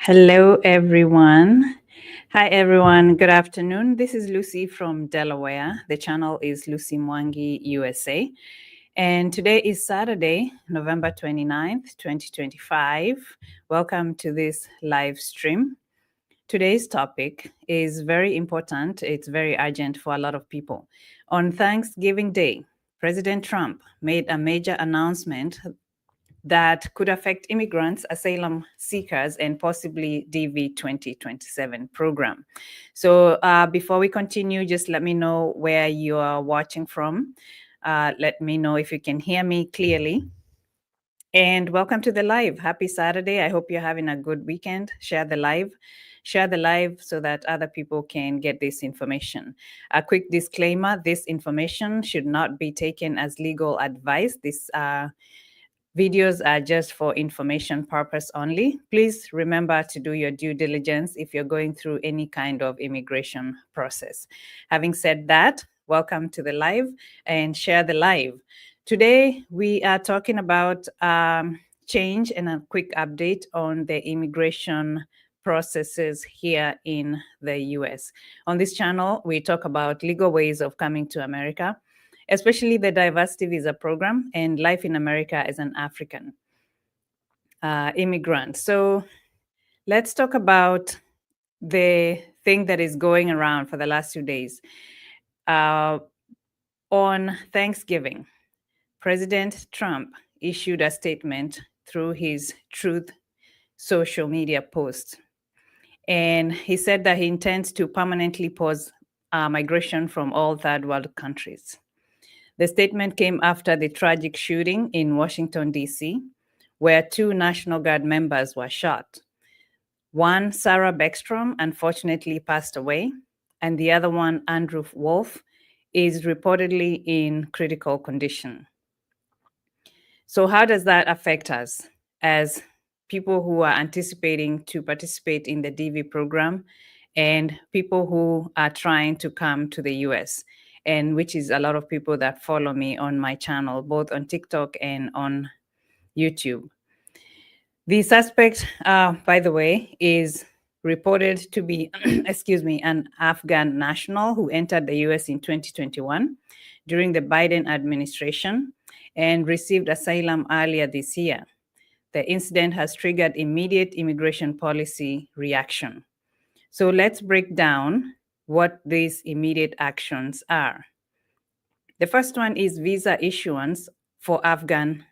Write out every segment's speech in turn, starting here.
Hello, everyone. Hi, everyone. Good afternoon. This is Lucy from Delaware. The channel is Lucy Mwangi USA. And today is Saturday, November 29th, 2025. Welcome to this live stream. Today's topic is very important. It's very urgent for a lot of people. On Thanksgiving Day, President Trump made a major announcement that could affect immigrants, asylum seekers, and possibly DV-2027 program. So before we continue, just let me know where you are watching from. Let me know if you can hear me clearly. And welcome to the live. Happy Saturday. I hope you're having a good weekend. Share the live so that other people can get this information. A quick disclaimer, this information should not be taken as legal advice. This videos are just for information purpose only. Please remember to do your due diligence if you're going through any kind of immigration process. Having said that, welcome to the live and share the live. Today, we are talking about change and a quick update on the immigration processes here in the US. On this channel, we talk about legal ways of coming to America, especially the diversity visa program and life in America as an African immigrant. So let's talk about the thing that is going around for the last 2 days. On Thanksgiving, President Trump issued a statement through his Truth social media post. And he said that he intends to permanently pause migration from all third world countries. The statement came after the tragic shooting in Washington, D.C., where 2 National Guard members were shot. One, Sarah Beckstrom, unfortunately passed away, and the other one, Andrew Wolf, is reportedly in critical condition. So how does that affect us as people who are anticipating to participate in the DV program and people who are trying to come to the US? And which is a lot of people that follow me on my channel, both on TikTok and on YouTube. The suspect, by the way, is reported to be, an Afghan national who entered the US in 2021 during the Biden administration and received asylum earlier this year. The incident has triggered immediate immigration policy reaction. So let's break down what these immediate actions are. The first one is visa issuance for Afghan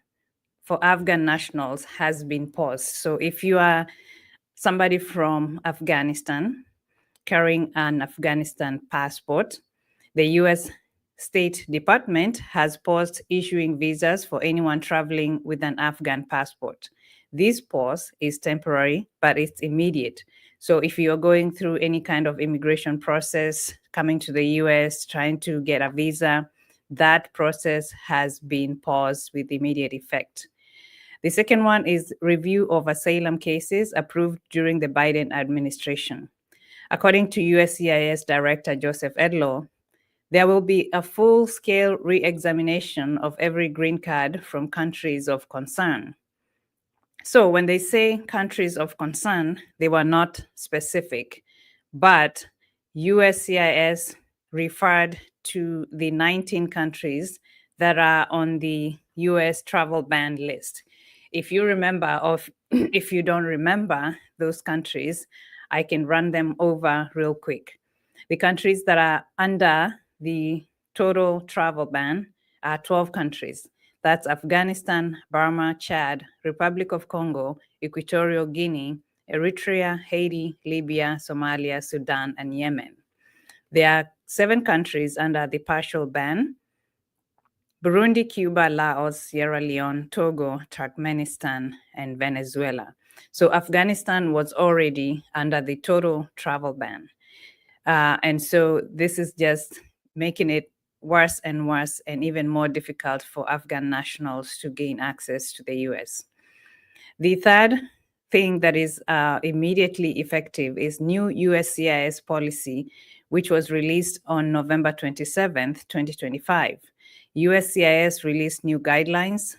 nationals has been paused. So if you are somebody from Afghanistan carrying an Afghanistan passport, the US State Department has paused issuing visas for anyone traveling with an Afghan passport. This pause is temporary, but it's immediate. So if you're going through any kind of immigration process, coming to the US, trying to get a visa, that process has been paused with immediate effect. The second one is review of asylum cases approved during the Biden administration. According to USCIS Director Joseph Edlow, there will be a full-scale re-examination of every green card from countries of concern. So when they say countries of concern, they were not specific, but USCIS referred to the 19 countries that are on the US travel ban list. If you remember, or if you don't remember those countries, I can run them over real quick. The countries that are under the total travel ban are 12 countries. That's Afghanistan, Burma, Chad, Republic of Congo, Equatorial Guinea, Eritrea, Haiti, Libya, Somalia, Sudan, and Yemen. There are 7 countries under the partial ban: Burundi, Cuba, Laos, Sierra Leone, Togo, Turkmenistan, and Venezuela. So Afghanistan was already under the total travel ban. And so this is just making it worse and even more difficult for Afghan nationals to gain access to the US. The third thing that is immediately effective is new USCIS policy, which was released on November 27th, 2025. USCIS released new guidelines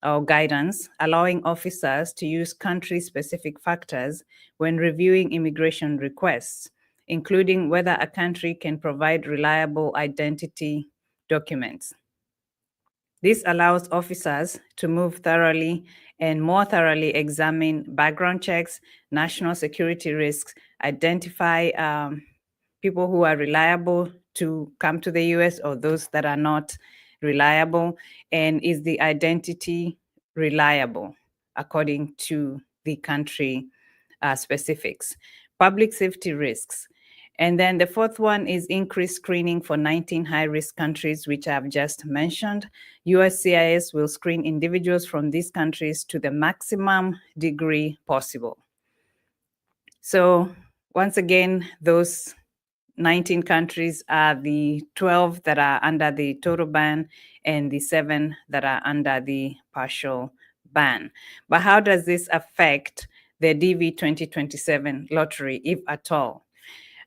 or guidance, allowing officers to use country-specific factors when reviewing immigration requests, including whether a country can provide reliable identity documents. This allows officers to move thoroughly and more thoroughly examine background checks, national security risks, identify people who are reliable to come to the US or those that are not reliable, and is the identity reliable according to the country specifics. Public safety risks. And then the fourth one is increased screening for 19 high-risk countries, which I've just mentioned. USCIS will screen individuals from these countries to the maximum degree possible. So once again, those 19 countries are the 12 that are under the total ban and the 7 that are under the partial ban. But how does this affect the DV-2027 lottery, if at all?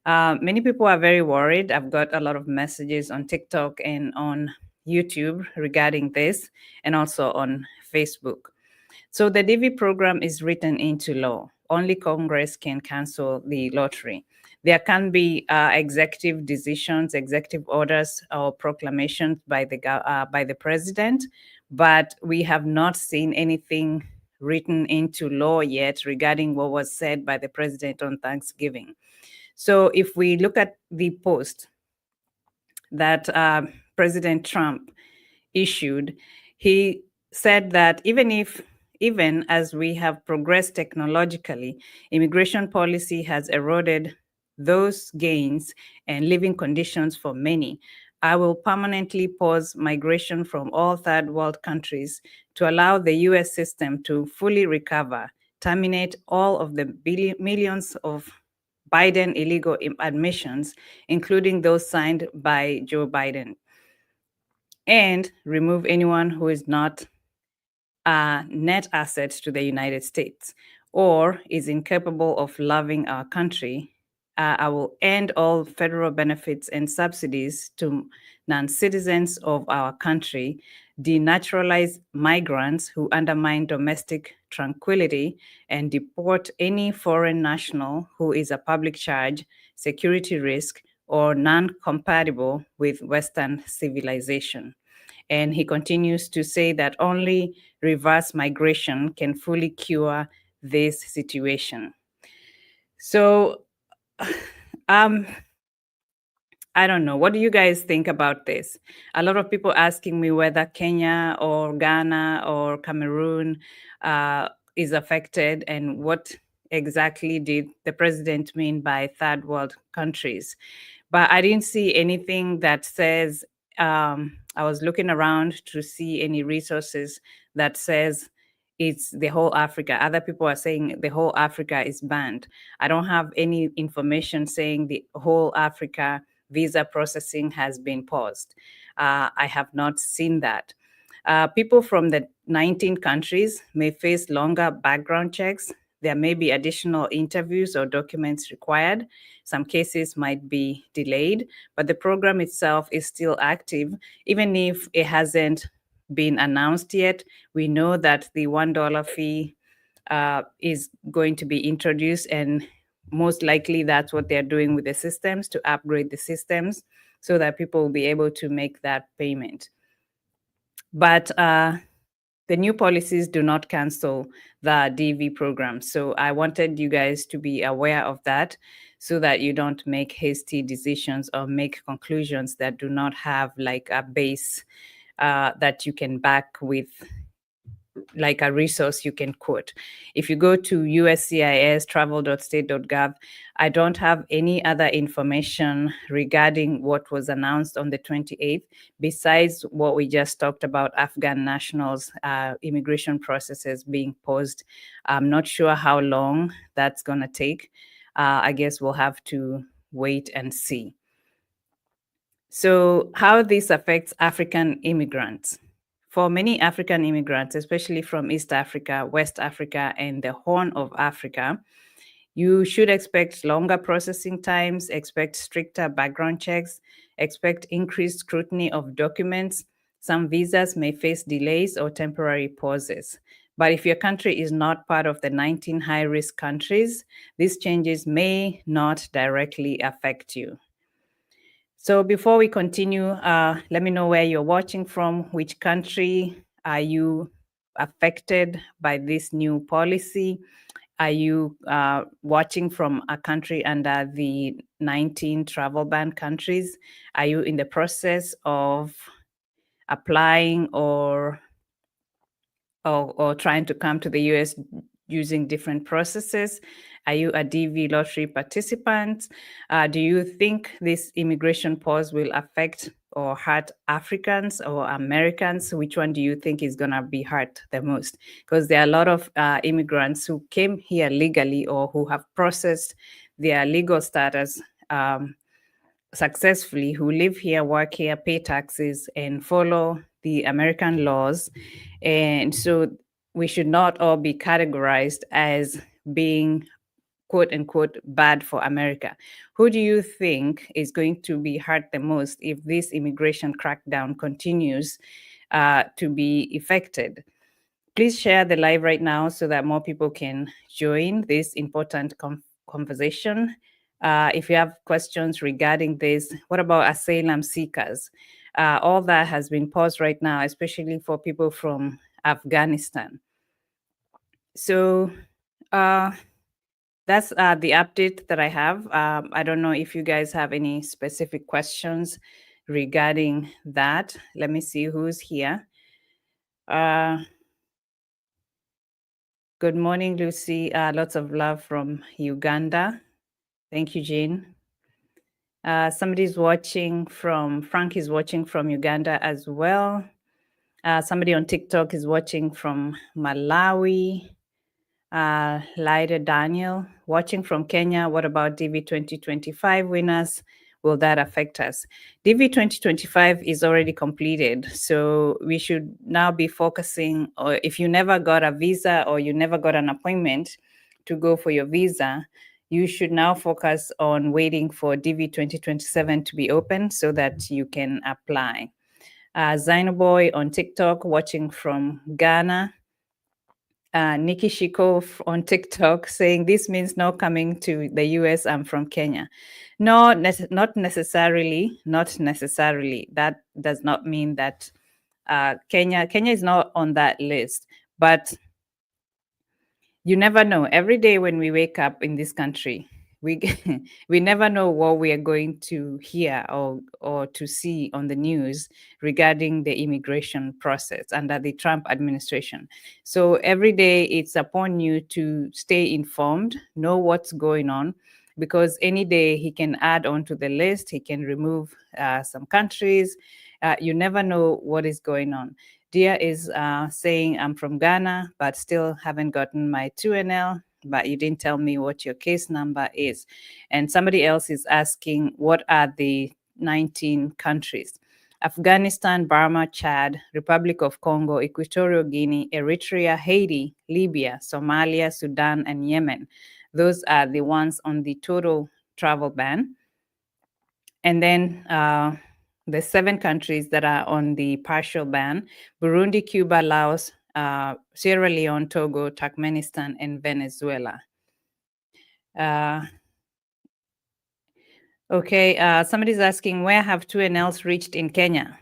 Many people are very worried. I've got a lot of messages on TikTok and on YouTube regarding this, and also on Facebook. So the DV program is written into law. Only Congress can cancel the lottery. There can be executive decisions, executive orders, or proclamations by the president, but we have not seen anything written into law yet regarding what was said by the president on Thanksgiving. So if we look at the post that President Trump issued, he said that even as we have progressed technologically, immigration policy has eroded those gains and living conditions for many. I will permanently pause migration from all third world countries to allow the US system to fully recover, terminate all of the millions of Biden illegal admissions, including those signed by Joe Biden, and remove anyone who is not a net asset to the United States or is incapable of loving our country. I will end all federal benefits and subsidies to non-citizens of our country, denaturalize migrants who undermine domestic tranquility, and deport any foreign national who is a public charge, security risk, or non-compatible with Western civilization. And he continues to say that only reverse migration can fully cure this situation. So, I don't know. What do you guys think about this? A lot of people asking me whether Kenya or Ghana or Cameroon is affected, and what exactly did the president mean by third world countries. But I didn't see anything that says, I was looking around to see any resources that says it's the whole Africa. Other people are saying the whole Africa is banned. I don't have any information saying the whole Africa visa processing has been paused. I have not seen that. People from the 19 countries may face longer background checks. There may be additional interviews or documents required. Some cases might be delayed, but the program itself is still active, even if it hasn't been announced yet. We know that the $1 fee is going to be introduced, and most likely that's what they're doing with the systems, to upgrade the systems so that people will be able to make that payment. But the new policies do not cancel the DV program. So I wanted you guys to be aware of that so that you don't make hasty decisions or make conclusions that do not have like a base that you can back with, like a resource you can quote. If you go to USCIS travel.state.gov, I don't have any other information regarding what was announced on the 28th, besides what we just talked about, Afghan nationals, immigration processes being paused. I'm not sure how long that's going to take. I guess we'll have to wait and see. So how this affects African immigrants. For many African immigrants, especially from East Africa, West Africa, and the Horn of Africa, you should expect longer processing times, expect stricter background checks, expect increased scrutiny of documents, Some visas may face delays or temporary pauses. But if your country is not part of the 19 high-risk countries, these changes may not directly affect you. So before we continue, let me know where you're watching from. Which country are you affected by this new policy? Are you watching from a country under the 19 travel ban countries? Are you in the process of applying or trying to come to the US using different processes? Are you a DV lottery participant? Do you think this immigration pause will affect or hurt Africans or Americans? Which one do you think is going to be hurt the most? Because there are a lot of immigrants who came here legally or who have processed their legal status successfully, who live here, work here, pay taxes, and follow the American laws. And so we should not all be categorized as being quote unquote bad for America. Who do you think is going to be hurt the most if this immigration crackdown continues to be effected? Please share the live right now so that more people can join this important conversation. If you have questions regarding this, what about asylum seekers? All that has been paused right now, especially for people from Afghanistan. So that's the update that I have. I don't know if you guys have any specific questions regarding that. Let me see who's here. Good morning, Lucy. Lots of love from Uganda. Thank you, Jean. Somebody's watching from, Frank is watching from Uganda as well. Somebody on TikTok is watching from Malawi. Lyda Daniel, watching from Kenya. What about DV-2025 winners? Will that affect us? DV-2025 is already completed, so we should now be focusing, or if you never got a visa or you never got an appointment to go for your visa, you should now focus on waiting for DV-2027 to be open so that you can apply. Zainoboy on TikTok, watching from Ghana. Nikki Shiko on TikTok saying this means no coming to the US. I'm from Kenya. No, not necessarily. Not necessarily. That does not mean that Kenya is not on that list. But you never know. Every day when we wake up in this country, we we never know what we are going to hear or to see on the news regarding the immigration process under the Trump administration. So every day it's upon you to stay informed, know what's going on, because any day he can add on to the list, he can remove some countries. You never know what is going on. Dia is saying, I'm from Ghana, but still haven't gotten my 2NL, but you didn't tell me what your case number is. And somebody else is asking, what are the 19 countries? Afghanistan, Burma, Chad, Republic of Congo, Equatorial Guinea, Eritrea, Haiti, Libya, Somalia, Sudan, and Yemen. Those are the ones on the total travel ban. And then the 7 countries that are on the partial ban: Burundi, Cuba, Laos, Sierra Leone, Togo, Turkmenistan, and Venezuela. Okay, somebody's asking, where have 2NLs reached in Kenya?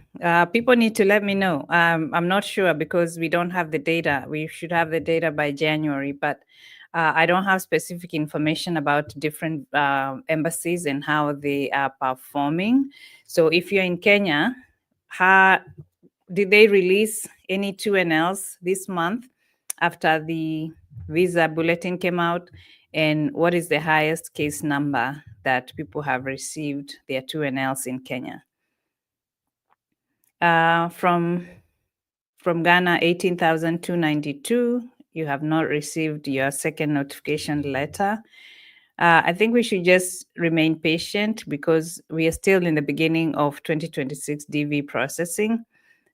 People need to let me know. I'm not sure because we don't have the data. We should have the data by January, but I don't have specific information about different embassies and how they are performing. So if you're in Kenya, did they release any 2NLs this month after the visa bulletin came out? And what is the highest case number that people have received their 2NLs in Kenya? From Ghana, 18,292. You have not received your second notification letter. I think we should just remain patient because we are still in the beginning of 2026 DV processing.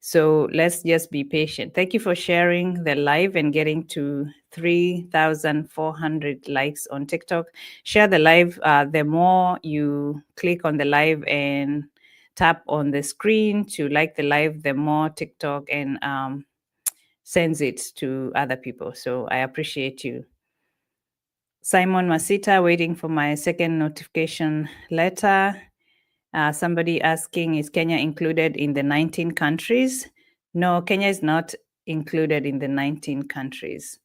So let's just be patient. Thank you for sharing the live and getting to 3,400 likes on TikTok. Share the live. The more you click on the live and tap on the screen to like the live, the more TikTok and sends it to other people. So I appreciate you. Simon Masita, waiting for my second notification letter. Somebody asking, is Kenya included in the 19 countries? No, Kenya is not included in the 19 countries.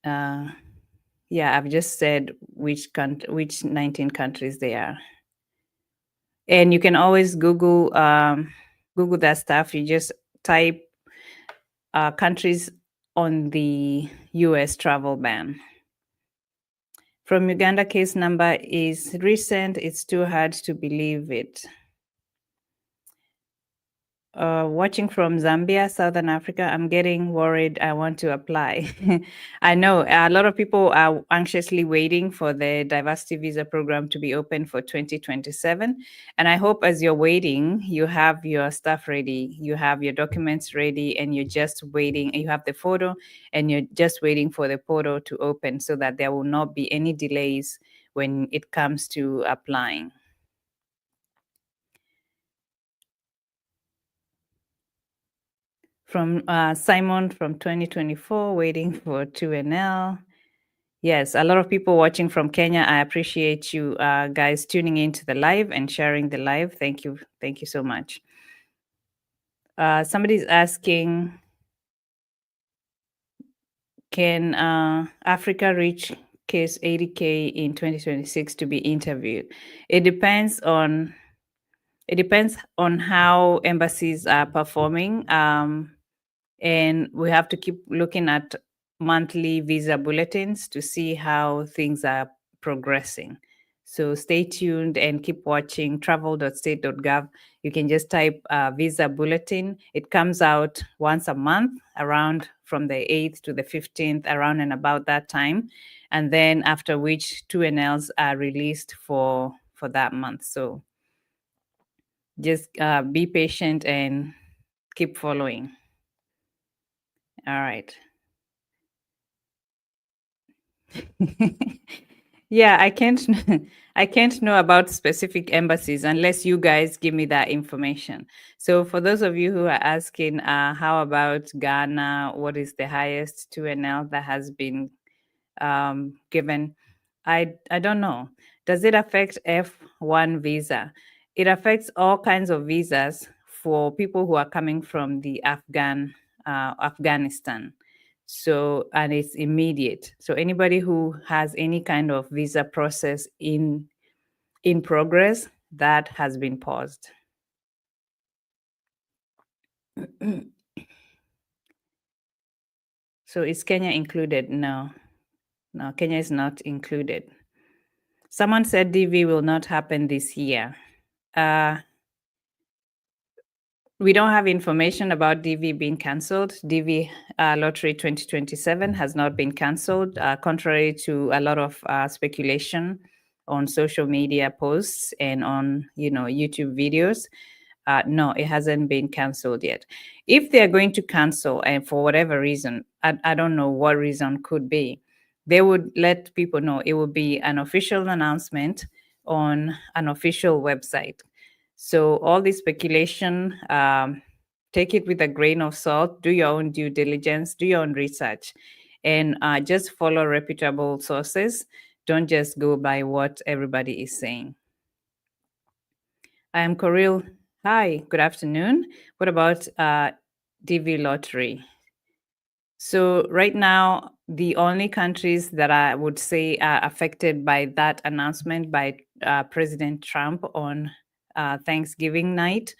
Yeah, I've just said which 19 countries they are. And you can always Google Google that stuff. You just type countries on the US travel ban. From Uganda, case number is recent. It's too hard to believe it. Watching from Zambia, Southern Africa, I'm getting worried. I want to apply. I know a lot of people are anxiously waiting for the diversity visa program to be open for 2027. And I hope as you're waiting, you have your stuff ready, you have your documents ready, and you're just waiting. You have the photo, and you're just waiting for the portal to open so that there will not be any delays when it comes to applying. From Simon from 2024, waiting for 2NL. Yes, a lot of people watching from Kenya. I appreciate you guys tuning into the live and sharing the live. Thank you. Thank you so much. Somebody's asking, can Africa reach case 80K in 2026 to be interviewed? It depends on how embassies are performing. And we have to keep looking at monthly visa bulletins to see how things are progressing. So stay tuned and keep watching travel.state.gov. You can just type visa bulletin. It comes out once a month, around from the 8th to the 15th, around and about that time. And then after which 2NLs are released for that month. So just be patient and keep following. All right. Yeah, I can't I can't know about specific embassies unless you guys give me that information. So for those of you who are asking, how about Ghana? What is the highest 2NL that has been given? I don't know. Does it affect F1 visa? It affects all kinds of visas for people who are coming from the Afghanistan. So, and it's immediate. So anybody who has any kind of visa process in progress, that has been paused. So is Kenya included? No, Kenya is not included. Someone said DV will not happen this year. We don't have information about DV being cancelled. DV Lottery 2027 has not been cancelled, contrary to a lot of speculation on social media posts and on YouTube videos. No, it hasn't been cancelled yet. If they're going to cancel, and for whatever reason, I don't know what reason could be, they would let people know. It would be an official announcement on an official website. So all this speculation, take it with a grain of salt, do your own due diligence, do your own research, and just follow reputable sources. Don't just go by what everybody is saying. I am Coril. Hi, good afternoon. What about DV Lottery? So right now, the only countries that I would say are affected by that announcement by President Trump on Thanksgiving night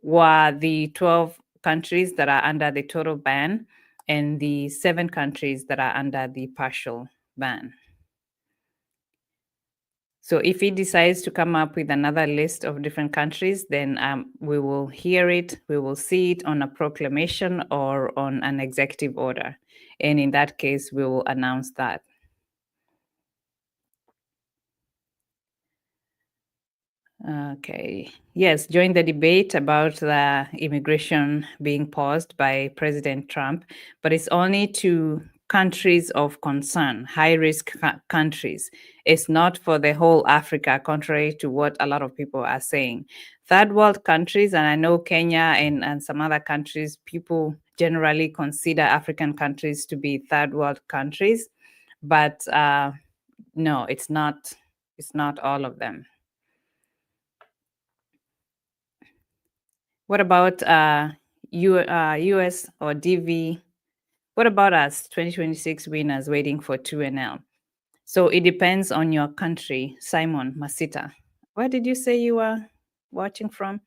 were the 12 countries that are under the total ban and the 7 countries that are under the partial ban. So if he decides to come up with another list of different countries, then we will hear it, we will see it on a proclamation or on an executive order. And in that case, we will announce that. Okay. Yes, join the debate about the immigration being paused by President Trump, but it's only to countries of concern, high-risk countries. It's not for the whole Africa, contrary to what a lot of people are saying. Third world countries, and I know Kenya and some other countries, people generally consider African countries to be third world countries, but no, it's not. It's not all of them. What about US or DV? What about us, 2026 winners waiting for 2NL? So it depends on your country. Simon Masita, where did you say you were watching from?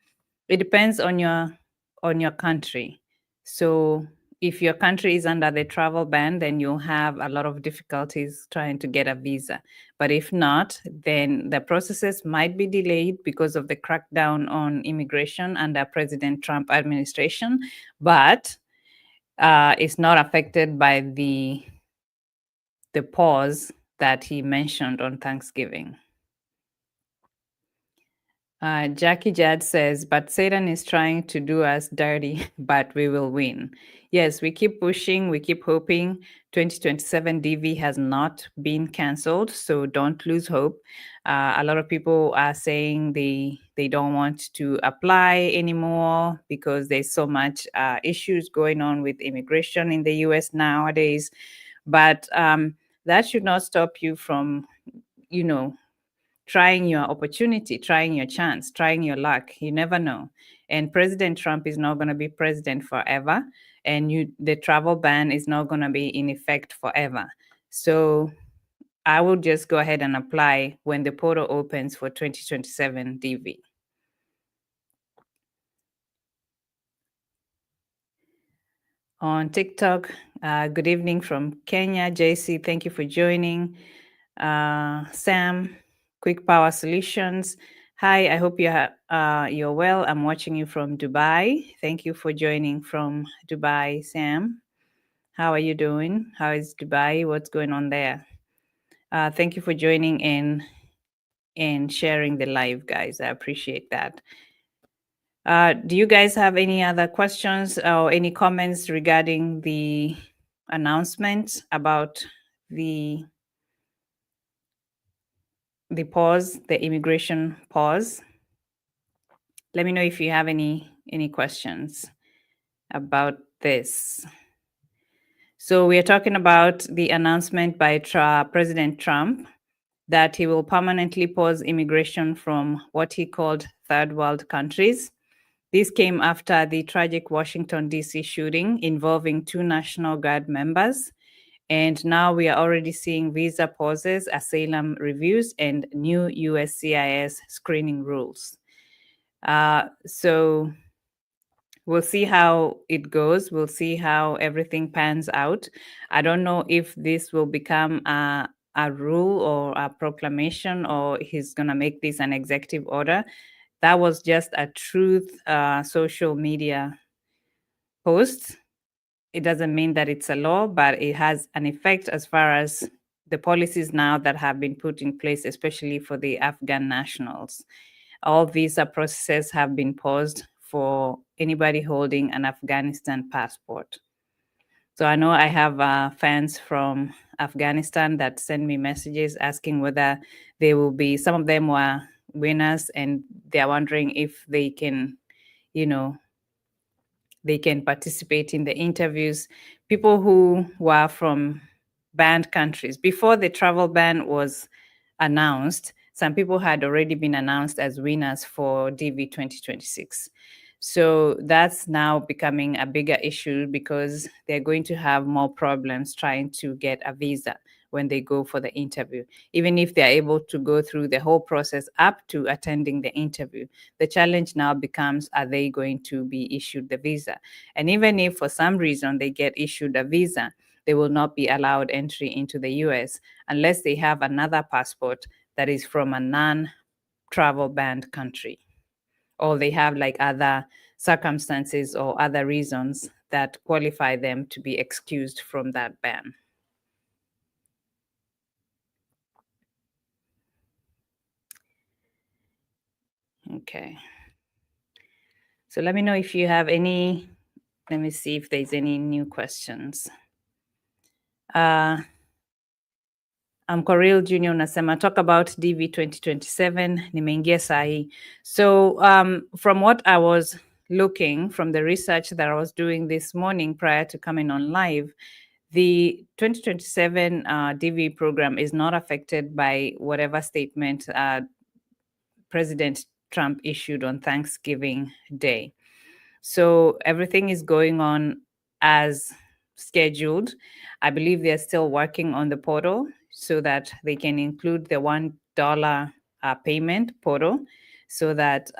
It depends on your country. So if your country is under the travel ban, then you'll have a lot of difficulties trying to get a visa. But if not, then the processes might be delayed because of the crackdown on immigration under President Trump administration. But it's not affected by the pause that he mentioned on Thanksgiving. Jackie Jad says, but Satan is trying to do us dirty, but we will win. Yes, we keep pushing, we keep hoping. 2027 DV has not been canceled, so don't lose hope. A lot of people are saying they don't want to apply anymore because there's so much issues going on with immigration in the US nowadays. But that should not stop you from, trying your opportunity, trying your chance, trying your luck. You never know. And President Trump is not going to be president forever. And the travel ban is not going to be in effect forever. So I will just go ahead and apply when the portal opens for 2027 DV. On TikTok, good evening from Kenya. JC, thank you for joining. Sam, Quick Power Solutions. Hi, I hope you're well. I'm watching you from Dubai. Thank you for joining from Dubai, Sam. How are you doing? How is Dubai? What's going on there? Thank you for joining in and sharing the live, guys. I appreciate that. Do you guys have any other questions or any comments regarding the announcement about the pause, the immigration pause? Let me know if you have any questions about this. So we are talking about the announcement by President Trump that he will permanently pause immigration from what he called third world countries. This came after the tragic Washington, D.C. shooting involving 2 National Guard members. And now we are already seeing visa pauses, asylum reviews, and new USCIS screening rules. So we'll see how it goes. We'll see how everything pans out. I don't know if this will become a rule or a proclamation, or he's going to make this an executive order. That was just a truth social media post. It doesn't mean that it's a law, but it has an effect as far as the policies now that have been put in place, especially for the Afghan nationals. All visa processes have been paused for anybody holding an Afghanistan passport. So I know I have fans from Afghanistan that send me messages asking whether they will be, some of them were winners, and they're wondering if they can, they can participate in the interviews. People who were from banned countries, before the travel ban was announced, some people had already been announced as winners for DV 2026. So that's now becoming a bigger issue because they're going to have more problems trying to get a visa when they go for the interview. Even if they're able to go through the whole process up to attending the interview, the challenge now becomes, are they going to be issued the visa? And even if for some reason they get issued a visa, they will not be allowed entry into the US unless they have another passport that is from a non-travel banned country, or they have like other circumstances or other reasons that qualify them to be excused from that ban. Okay. So let me know if you have any, let me see if there's any new questions. Coril Junior unasema talk about DV 2027 nimeingia sahi. So from what I was looking from the research that I was doing this morning prior to coming on live, the 2027 DV program is not affected by whatever statement President Trump issued on Thanksgiving Day. So everything is going on as scheduled. I believe they're still working on the portal so that they can include the $1 payment portal so that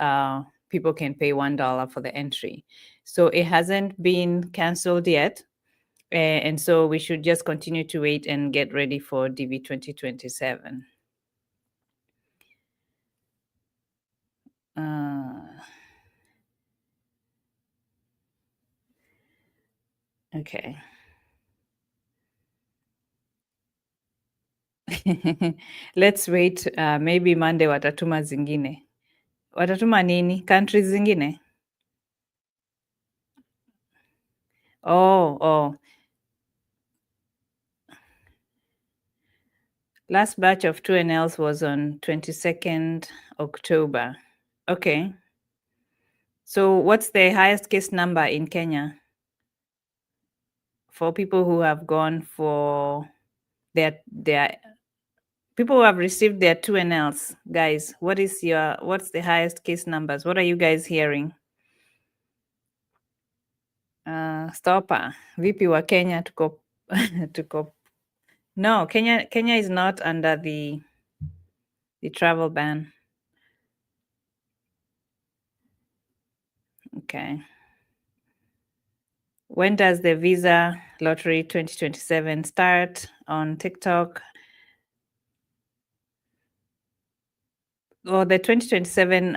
people can pay $1 for the entry. So it hasn't been canceled yet. And so we should just continue to wait and get ready for DV 2027. Okay. Let's wait. Maybe Monday watatuma zingine. Watatuma nini? Countries zingine? Oh. Last batch of 2NLs was on 22nd October. Okay. So what's the highest case number in Kenya for people who have gone for their people who have received their 2NLs? Guys, what's the highest case numbers? What are you guys hearing? Stopper. Vipi wa Kenya tuko No, Kenya is not under the travel ban. Okay. When does the Visa Lottery 2027 start on TikTok? Well, the 2027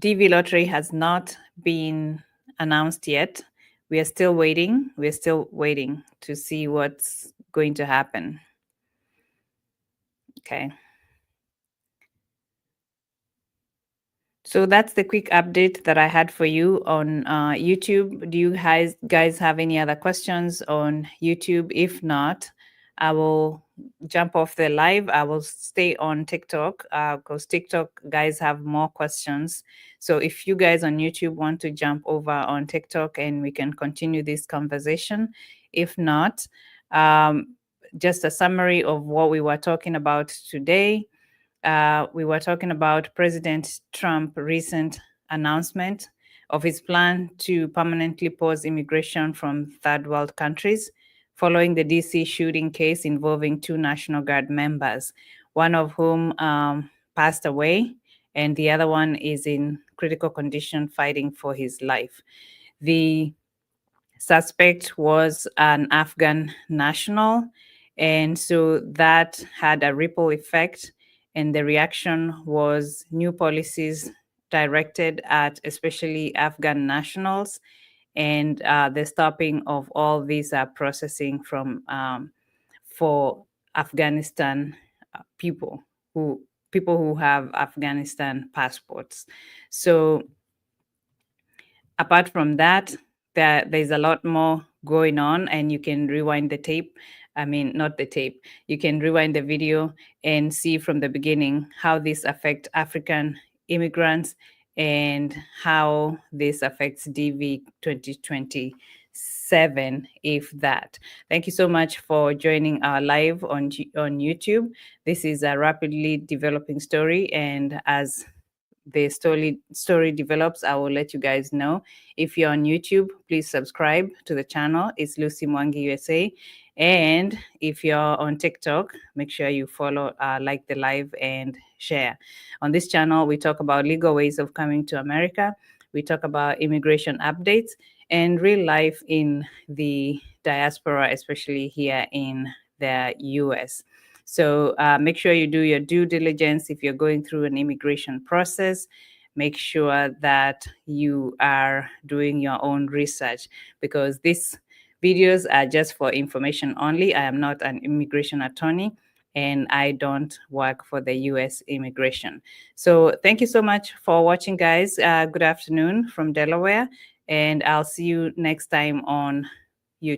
DV Lottery has not been announced yet. We are still waiting. We're still waiting to see what's going to happen. Okay. So that's the quick update that I had for you on YouTube. Do you guys have any other questions on YouTube? If not, I will jump off the live. I will stay on TikTok because TikTok guys have more questions. So if you guys on YouTube want to jump over on TikTok and we can continue this conversation. If not, just a summary of what we were talking about today. We were talking about President Trump's recent announcement of his plan to permanently pause immigration from third world countries following the DC shooting case involving 2 National Guard members, one of whom passed away, and the other one is in critical condition fighting for his life. The suspect was an Afghan national, and so that had a ripple effect. And the reaction was new policies directed at especially Afghan nationals and the stopping of all visa processing from for Afghanistan people who have Afghanistan passports. So apart from that, there's a lot more going on, and you can rewind the tape. I mean, not the tape. You can rewind the video and see from the beginning how this affects African immigrants and how this affects DV 2027, if that. Thank you so much for joining our live on YouTube. This is a rapidly developing story, and as the story develops, I will let you guys know. If you're on YouTube, please subscribe to the channel. It's Lucy Mwangi USA. And if you're on TikTok, make sure you follow, like the live, and share. On this channel, we talk about legal ways of coming to America. We talk about immigration updates and real life in the diaspora, especially here in the US. So make sure you do your due diligence if you're going through an immigration process. Make sure that you are doing your own research, because these videos are just for information only. I am not an immigration attorney, and I don't work for the US immigration. So thank you so much for watching, guys. Good afternoon from Delaware, and I'll see you next time on